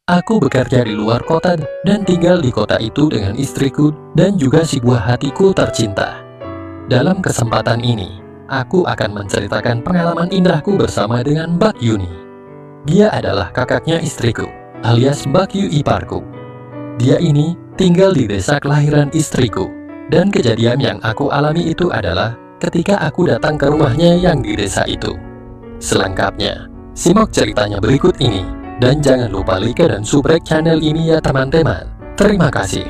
Aku bekerja di luar kota dan tinggal di kota itu dengan istriku dan juga si buah hatiku tercinta. Dalam kesempatan ini, aku akan menceritakan pengalaman indahku bersama dengan Mbak Yuni. Dia adalah kakaknya istriku, alias Mbak Yu iparku. Dia ini tinggal di desa kelahiran istriku, dan kejadian yang aku alami itu adalah ketika aku datang ke rumahnya yang di desa itu. Selengkapnya, simak ceritanya berikut ini. Dan jangan lupa like dan subscribe channel ini ya teman-teman. Terima kasih.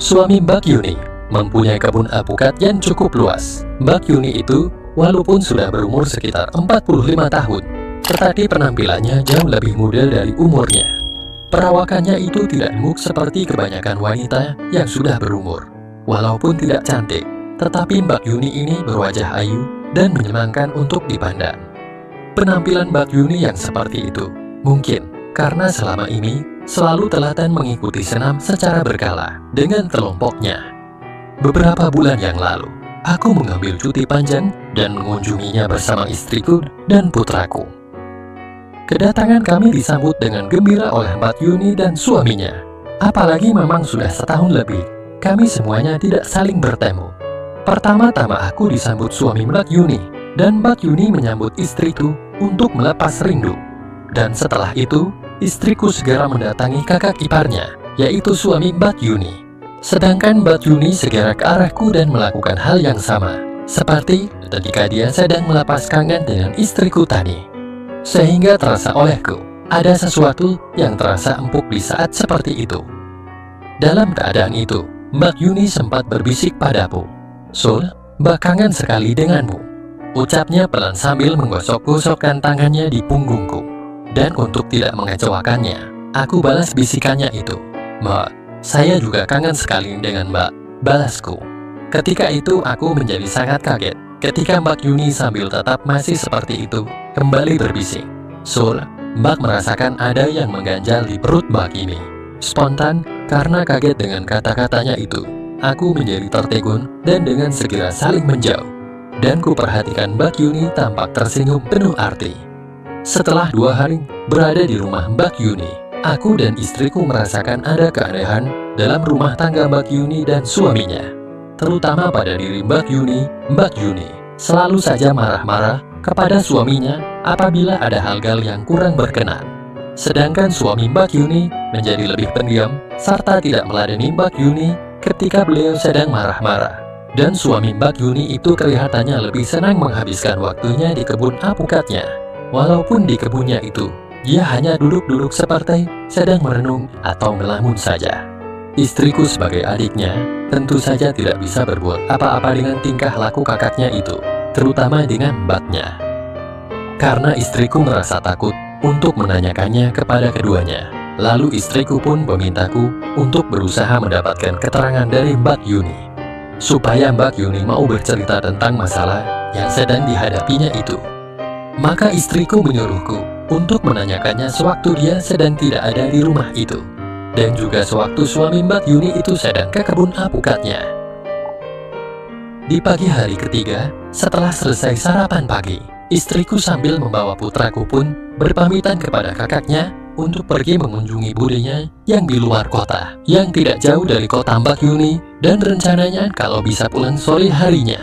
Suami Mbak Yuni mempunyai kebun alpukat yang cukup luas. Mbak Yuni itu walaupun sudah berumur sekitar 45 tahun, tetapi penampilannya jauh lebih muda dari umurnya. Perawakannya itu tidak gemuk seperti kebanyakan wanita yang sudah berumur. Walaupun tidak cantik, tetapi Mbak Yuni ini berwajah ayu dan menyenangkan untuk dipandang. Penampilan Mbak Yuni yang seperti itu mungkin karena selama ini selalu telaten mengikuti senam secara berkala dengan kelompoknya. Beberapa bulan yang lalu, aku mengambil cuti panjang dan mengunjunginya bersama istriku dan putraku. Kedatangan kami disambut dengan gembira oleh Mbak Yuni dan suaminya. Apalagi memang sudah setahun lebih, kami semuanya tidak saling bertemu. Pertama-tama aku disambut suami Mbak Yuni, dan Mbak Yuni menyambut istriku untuk melepas rindu. Dan setelah itu, istriku segera mendatangi kakak iparnya, yaitu suami Mbak Yuni. Sedangkan Mbak Yuni segera ke arahku dan melakukan hal yang sama, seperti ketika dia sedang melepas kangen dengan istriku tadi. Sehingga terasa olehku, ada sesuatu yang terasa empuk di saat seperti itu. Dalam keadaan itu, Mbak Yuni sempat berbisik padaku, "Sul, Mbak kangen sekali denganmu," ucapnya pelan sambil menggosok-gosokkan tangannya di punggungku. Dan untuk tidak mengecewakannya, aku balas bisikannya itu, "Mbak, saya juga kangen sekali dengan Mbak," balasku. Ketika itu aku menjadi sangat kaget ketika Mbak Yuni sambil tetap masih seperti itu, kembali berbisik, "Sul, Mbak merasakan ada yang mengganjal di perut Mbak ini." Spontan, karena kaget dengan kata-katanya itu, aku menjadi tertegun dan dengan segera saling menjauh. Dan ku perhatikan Mbak Yuni tampak tersinggung penuh arti. Setelah 2 hari berada di rumah Mbak Yuni, aku dan istriku merasakan ada keanehan dalam rumah tangga Mbak Yuni dan suaminya. Terutama pada diri Mbak Yuni. Mbak Yuni selalu saja marah-marah kepada suaminya apabila ada hal-hal yang kurang berkenan. Sedangkan suami Mbak Yuni menjadi lebih pendiam serta tidak meladeni Mbak Yuni ketika beliau sedang marah-marah. Dan suami Mbak Yuni itu kelihatannya lebih senang menghabiskan waktunya di kebun alpukatnya. Walaupun di kebunnya itu, dia hanya duduk-duduk seperti sedang merenung atau melamun saja. Istriku sebagai adiknya, tentu saja tidak bisa berbuat apa-apa dengan tingkah laku kakaknya itu, terutama dengan mbaknya. Karena istriku merasa takut untuk menanyakannya kepada keduanya. Lalu istriku pun memintaku untuk berusaha mendapatkan keterangan dari Mbak Yuni, supaya Mbak Yuni mau bercerita tentang masalah yang sedang dihadapinya itu. Maka istriku menyuruhku untuk menanyakannya sewaktu dia sedang tidak ada di rumah itu, dan juga sewaktu suami Mbak Yuni itu sedang ke kebun alpukatnya. Di pagi hari ketiga, setelah selesai sarapan pagi, istriku sambil membawa putraku pun berpamitan kepada kakaknya untuk pergi mengunjungi budenya yang di luar kota, yang tidak jauh dari kota Mbak Yuni, dan rencananya kalau bisa pulang sore harinya.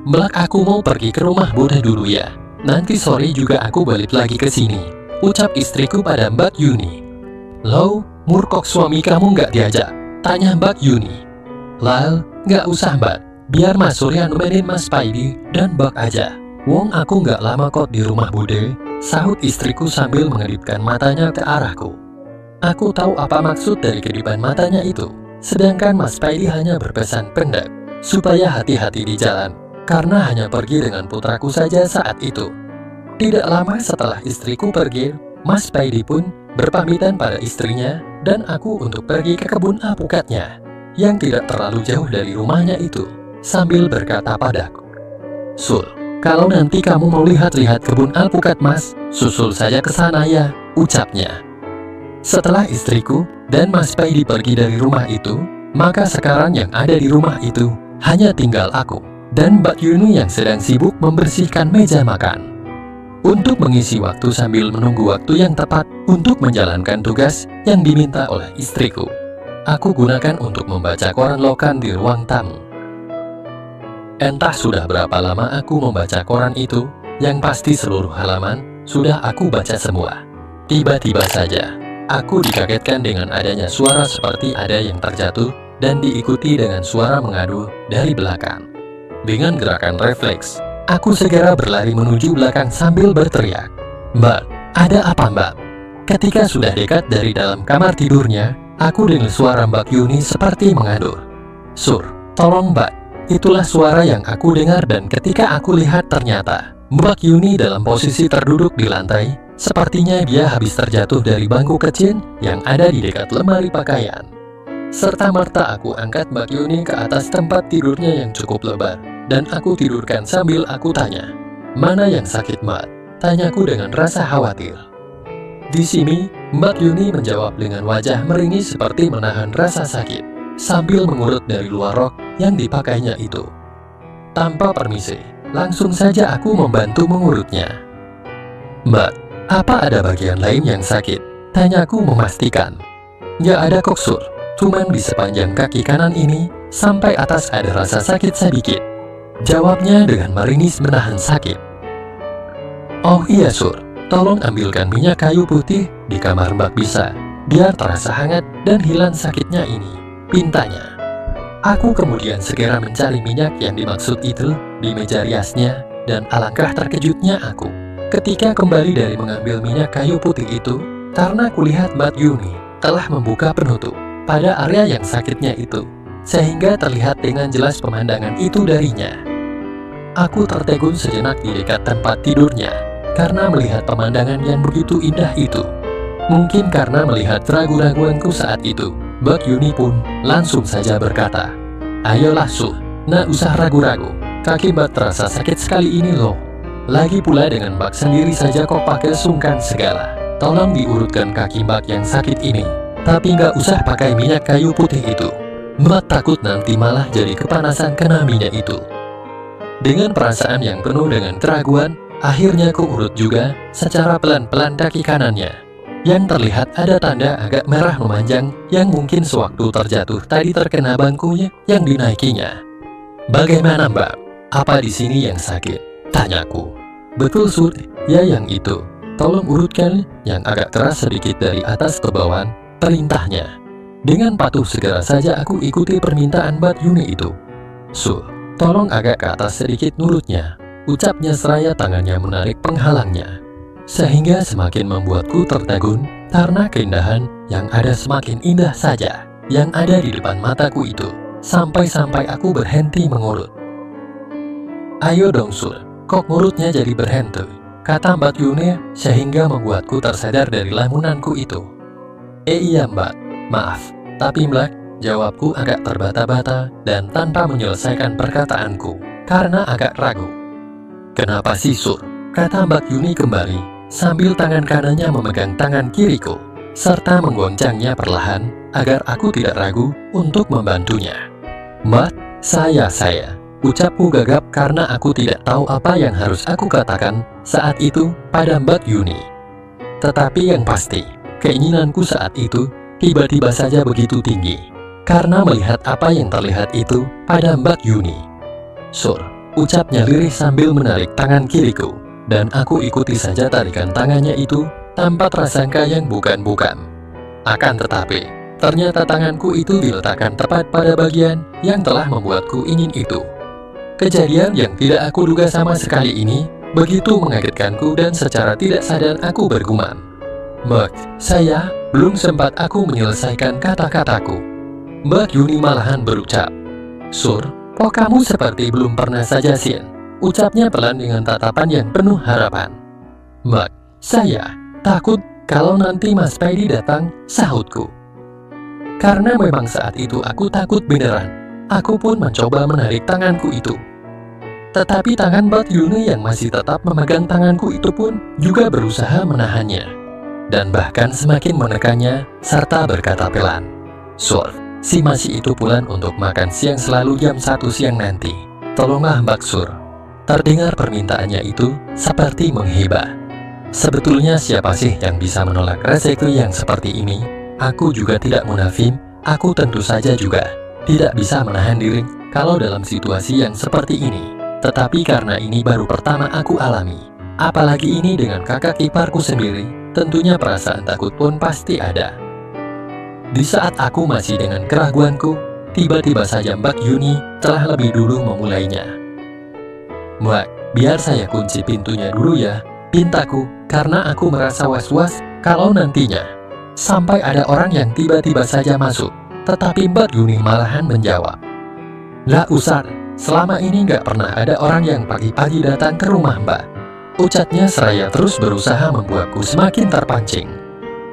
"Mbak, aku mau pergi ke rumah bude dulu ya. Nanti sore juga aku balik lagi ke sini," ucap istriku pada Mbak Yuni. "Loh, murkok suami kamu nggak diajak?" tanya Mbak Yuni. "Lal, nggak usah Mbak, biar Mas Surya nemenin Mas Paidi dan Mbak aja. Wong aku nggak lama kok di rumah bude," sahut istriku sambil mengedipkan matanya ke arahku. Aku tahu apa maksud dari kedipan matanya itu, sedangkan Mas Paidi hanya berpesan pendek supaya hati-hati di jalan, karena hanya pergi dengan putraku saja saat itu. Tidak lama setelah istriku pergi, Mas Paidi pun berpamitan pada istrinya dan aku untuk pergi ke kebun alpukatnya yang tidak terlalu jauh dari rumahnya itu, sambil berkata padaku, "Sul, kalau nanti kamu mau lihat-lihat kebun alpukat Mas, susul saja ke sana ya," ucapnya. Setelah istriku dan Mas Paidi pergi dari rumah itu, maka sekarang yang ada di rumah itu hanya tinggal aku dan Mbak Yuni yang sedang sibuk membersihkan meja makan. untuk mengisi waktu sambil menunggu waktu yang tepat untuk menjalankan tugas yang diminta oleh istriku. Aku gunakan untuk membaca koran lokan di ruang tamu. Entah sudah berapa lama aku membaca koran itu, yang pasti seluruh halaman sudah aku baca semua. Tiba-tiba saja, aku dikagetkan dengan adanya suara seperti ada yang terjatuh dan diikuti dengan suara mengadu dari belakang. Dengan gerakan refleks, aku segera berlari menuju belakang sambil berteriak, "Mbak, ada apa Mbak?" Ketika sudah dekat dari dalam kamar tidurnya, aku dengar suara Mbak Yuni seperti mengadur. "Sur, tolong Mbak." Itulah suara yang aku dengar dan ketika aku lihat ternyata Mbak Yuni dalam posisi terduduk di lantai. Sepertinya dia habis terjatuh dari bangku kecil yang ada di dekat lemari pakaian. Serta-merta aku angkat Mbak Yuni ke atas tempat tidurnya yang cukup lebar dan aku tidurkan sambil aku tanya, "Mana yang sakit Mbak?" Tanyaku dengan rasa khawatir. Di sini, Mbak Yuni menjawab dengan wajah meringis seperti menahan rasa sakit, sambil mengurut dari luar rok yang dipakainya itu. Tanpa permisi, langsung saja aku membantu mengurutnya. "Mbak, apa ada bagian lain yang sakit?" Tanyaku memastikan. "Nggak ada kok Sur, cuman di sepanjang kaki kanan ini, sampai atas ada rasa sakit sedikit," jawabnya dengan meringis menahan sakit. "Oh iya Sur, tolong ambilkan minyak kayu putih di kamar Mbak bisa, biar terasa hangat dan hilang sakitnya ini," pintanya. Aku kemudian segera mencari minyak yang dimaksud itu di meja riasnya dan alangkah terkejutnya aku ketika kembali dari mengambil minyak kayu putih itu, karena kulihat Mbak Yuni telah membuka penutup pada area yang sakitnya itu, sehingga terlihat dengan jelas pemandangan itu darinya. Aku tertegun sejenak di dekat tempat tidurnya, karena melihat pemandangan yang begitu indah itu. Mungkin karena melihat ragu-raguanku saat itu, Mbak Yuni pun langsung saja berkata, "Ayolah Su, nak usah ragu-ragu, kaki Mbak terasa sakit sekali ini loh. Lagi pula dengan Mbak sendiri saja kok pakai sungkan segala. Tolong diurutkan kaki Mbak yang sakit ini, tapi nggak usah pakai minyak kayu putih itu. Mbak takut nanti malah jadi kepanasan kena minyak itu." Dengan perasaan yang penuh dengan keraguan, akhirnya ku urut juga secara pelan-pelan kaki kanannya, yang terlihat ada tanda agak merah memanjang yang mungkin sewaktu terjatuh tadi terkena bangkunya yang dinaikinya. "Bagaimana Mbak? Apa di sini yang sakit?" tanyaku. "Betul Sur, ya yang itu. Tolong urutkan yang agak keras sedikit dari atas ke bawah," perintahnya. Dengan patuh segera saja aku ikuti permintaan Mbak Yuni itu. "Sur, tolong agak ke atas sedikit nurutnya," ucapnya seraya tangannya menarik penghalangnya. Sehingga semakin membuatku tertegun karena keindahan yang ada semakin indah saja yang ada di depan mataku itu, sampai-sampai aku berhenti mengurut. "Ayo dong Sur, kok ngurutnya jadi berhenti?" kata Mbak Yuni sehingga membuatku tersadar dari lamunanku itu. Iya Mbak, maaf, tapi Mbak," jawabku agak terbata-bata dan tanpa menyelesaikan perkataanku karena agak ragu. "Kenapa sih Sur?" kata Mbak Yuni kembali, sambil tangan kanannya memegang tangan kiriku, serta menggoncangnya perlahan agar aku tidak ragu untuk membantunya. "Mbak, saya," ucapku gagap karena aku tidak tahu apa yang harus aku katakan saat itu pada Mbak Yuni. Tetapi yang pasti, keinginanku saat itu tiba-tiba saja begitu tinggi, karena melihat apa yang terlihat itu pada Mbak Yuni. "Sur," ucapnya lirih sambil menarik tangan kiriku, dan aku ikuti saja tarikan tangannya itu tanpa prasangka yang bukan-bukan. Akan tetapi, ternyata tanganku itu diletakkan tepat pada bagian yang telah membuatku ingin itu. Kejadian yang tidak aku duga sama sekali ini begitu mengagetkanku dan secara tidak sadar aku bergumam, "Mbak, saya..." Belum sempat aku menyelesaikan kata-kataku, Mbak Yuni malahan berucap, "Sur, kok kamu seperti belum pernah saja Sin?" ucapnya pelan dengan tatapan yang penuh harapan. "Mbak, saya takut kalau nanti Mas Paidi datang," sahutku. Karena memang saat itu aku takut beneran, aku pun mencoba menarik tanganku itu. Tetapi tangan Mbak Yuni yang masih tetap memegang tanganku itu pun juga berusaha menahannya, dan bahkan semakin menekannya serta berkata pelan, "Sur, si masih itu pulang untuk makan siang selalu jam 1 siang nanti. Tolonglah Mbak Sur." Terdengar permintaannya itu seperti menghibah. Sebetulnya siapa sih yang bisa menolak rezeki yang seperti ini? Aku juga tidak munafik, aku tentu saja juga tidak bisa menahan diri kalau dalam situasi yang seperti ini. Tetapi karena ini baru pertama aku alami, apalagi ini dengan kakak iparku sendiri, tentunya perasaan takut pun pasti ada. Di saat aku masih dengan keraguanku, tiba-tiba saja Mbak Yuni telah lebih dulu memulainya. "Mbak, biar saya kunci pintunya dulu ya," pintaku, karena aku merasa was-was kalau nantinya sampai ada orang yang tiba-tiba saja masuk. Tetapi Mbak Yuni malahan menjawab, "Lah usah, selama ini nggak pernah ada orang yang pagi-pagi datang ke rumah Mbak," ucapnya seraya terus berusaha membuatku semakin terpancing.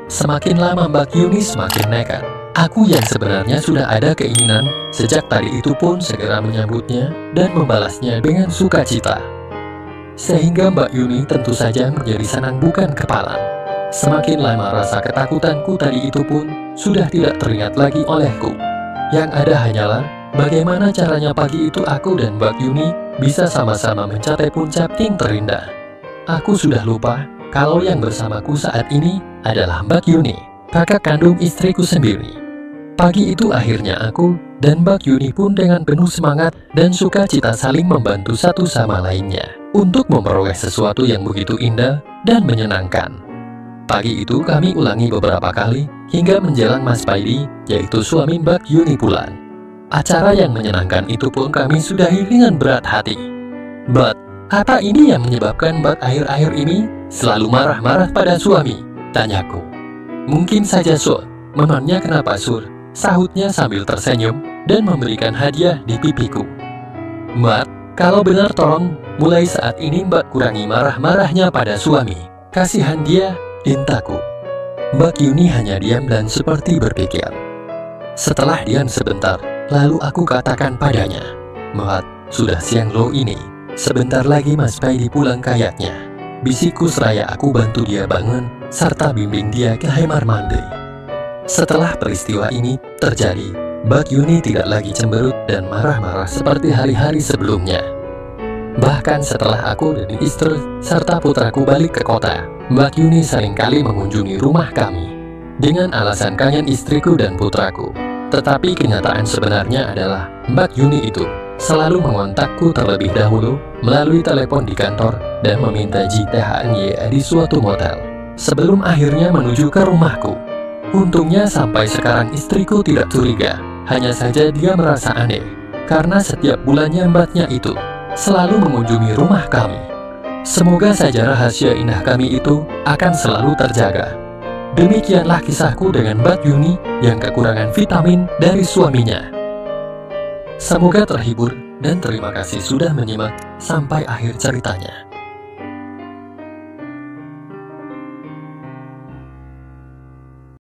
Semakin lama Mbak Yuni semakin nekat. Aku yang sebenarnya sudah ada keinginan sejak tadi itu pun segera menyambutnya dan membalasnya dengan sukacita. Sehingga Mbak Yuni tentu saja menjadi senang bukan kepalang. Semakin lama rasa ketakutanku tadi itu pun sudah tidak teringat lagi olehku. Yang ada hanyalah bagaimana caranya pagi itu aku dan Mbak Yuni bisa sama-sama mencapai puncak yang terindah. Aku sudah lupa kalau yang bersamaku saat ini adalah Mbak Yuni, kakak kandung istriku sendiri. Pagi itu akhirnya aku dan Mbak Yuni pun dengan penuh semangat dan sukacita saling membantu satu sama lainnya untuk memperoleh sesuatu yang begitu indah dan menyenangkan. Pagi itu kami ulangi beberapa kali hingga menjelang Mas Paidi, yaitu suami Mbak Yuni pulang. Acara yang menyenangkan itu pun kami sudahi dengan berat hati. "Mbak, apa ini yang menyebabkan Mbak akhir-akhir ini selalu marah-marah pada suami?" tanyaku. "Mungkin saja Sur, memangnya kenapa Sur?" sahutnya sambil tersenyum dan memberikan hadiah di pipiku. "Mbak, kalau benar tolong mulai saat ini Mbak kurangi marah-marahnya pada suami. Kasihan dia," pintaku. Mbak Yuni hanya diam dan seperti berpikir. Setelah diam sebentar, lalu aku katakan padanya, "Mbak, sudah siang loh ini. Sebentar lagi Mas Paidi pulang kayaknya," bisikku seraya aku bantu dia bangun serta bimbing dia ke kamar mandi. Setelah peristiwa ini terjadi, Mbak Yuni tidak lagi cemberut dan marah-marah seperti hari-hari sebelumnya. Bahkan setelah aku dan istri serta putraku balik ke kota, Mbak Yuni seringkali mengunjungi rumah kami dengan alasan kangen istriku dan putraku. Tetapi kenyataan sebenarnya adalah Mbak Yuni itu selalu mengontakku terlebih dahulu melalui telepon di kantor dan meminta JTHNY di suatu motel sebelum akhirnya menuju ke rumahku. Untungnya sampai sekarang istriku tidak curiga, hanya saja dia merasa aneh karena setiap bulannya Mbaknya itu selalu mengunjungi rumah kami. Semoga saja rahasia indah kami itu akan selalu terjaga. Demikianlah kisahku dengan Mbak Yuni yang kekurangan vitamin dari suaminya. Semoga terhibur dan terima kasih sudah menyimak sampai akhir ceritanya.